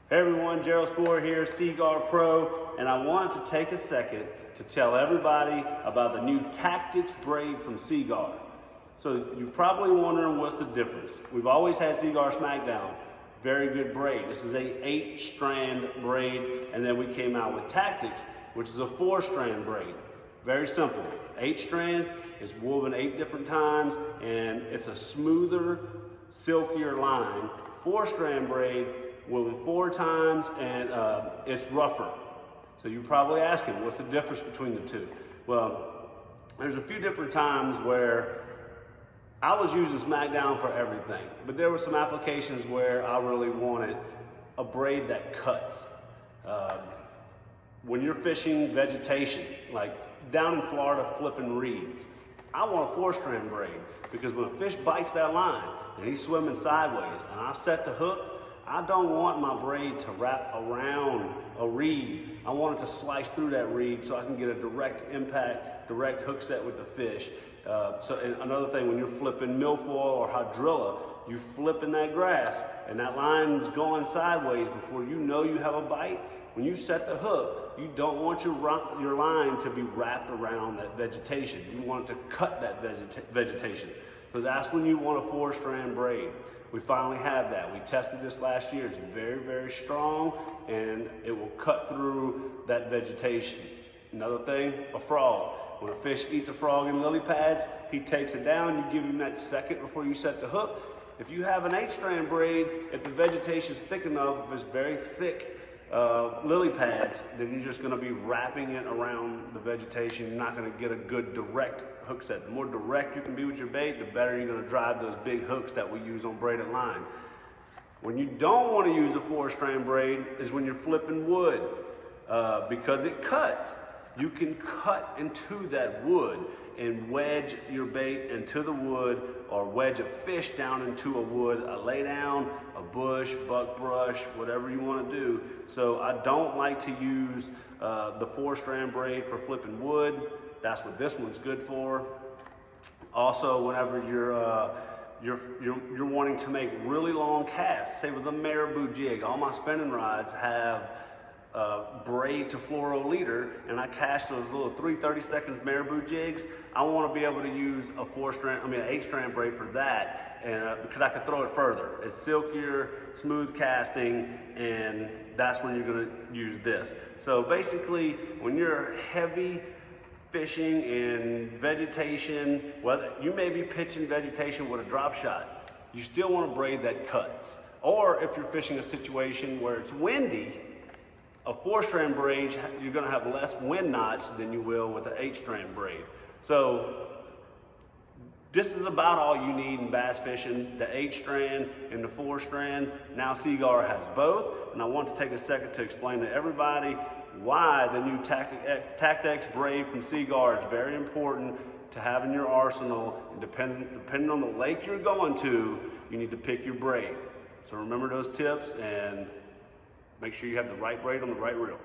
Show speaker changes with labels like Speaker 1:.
Speaker 1: Hey everyone, Gerald Spoor here, Seaguar Pro, and I wanted to take a second to tell everybody about the new Tactx braid from Seaguar. So you're probably wondering what's the difference. We've always had Seaguar Smackdown, very good braid. This is a 8-strand braid, and then we came out with Tactx, which is a 4-strand braid. Very simple. 8 strands, it's woven 8 different times, and it's a smoother, silkier line. 4-strand braid, woven 4 times, and it's rougher. So you're probably asking, what's the difference between the two? Well, there's a few different times where I was using Smackdown for everything, but there were some applications where I really wanted a braid that cuts. When you're fishing vegetation, like down in Florida flipping reeds, I want a 4-strand braid because when a fish bites that line and he's swimming sideways and I set the hook, I don't want my braid to wrap around a reed. I want it to slice through that reed so I can get a direct impact, direct hook set with the fish. And another thing, when you're flipping milfoil or hydrilla, you flip in that grass and that line's going sideways before you know you have a bite. When you set the hook, you don't want your line to be wrapped around that vegetation. You want it to cut that vegetation. So that's when you want a 4-strand braid. We finally have that. We tested this last year. It's very, very strong, and it will cut through that vegetation. Another thing, a frog. When a fish eats a frog in lily pads, he takes it down. You give him that second before you set the hook. If you have an 8-strand braid, if the vegetation is thick enough, if it's very thick lily pads, then you're just going to be wrapping it around the vegetation. You're not going to get a good direct hook set. The more direct you can be with your bait, the better you're going to drive those big hooks that we use on braided line. When you don't want to use a 4-strand braid is when you're flipping wood, because it cuts. You can cut into that wood and wedge your bait into the wood, or wedge a fish down into a wood, a lay down, a bush, buckbrush, whatever you want to do. So I don't like to use the 4-strand braid for flipping wood. That's what this one's good for. Also, whenever you're wanting to make really long casts, say with a marabou jig, all my spinning rods have braid to fluoro leader, and I cast those little 3 30-second marabou jigs. I want to be able to use an 8-strand braid for that, and because I can throw it further. It's silkier, smooth casting, and that's when you're going to use this. So basically, when you're heavy fishing in vegetation, whether you may be pitching vegetation with a drop shot, you still want a braid that cuts. Or if you're fishing a situation where it's windy, a 4-strand braid, you're going to have less wind knots than you will with an 8-strand braid. So this is about all you need in bass fishing, the 8-strand and the 4-strand. Now Seaguar has both, and I want to take a second to explain to everybody why the new Tactx braid from Seaguar is very important to have in your arsenal. And depending on the lake you're going to, you need to pick your braid. So remember those tips and make sure you have the right braid on the right reel.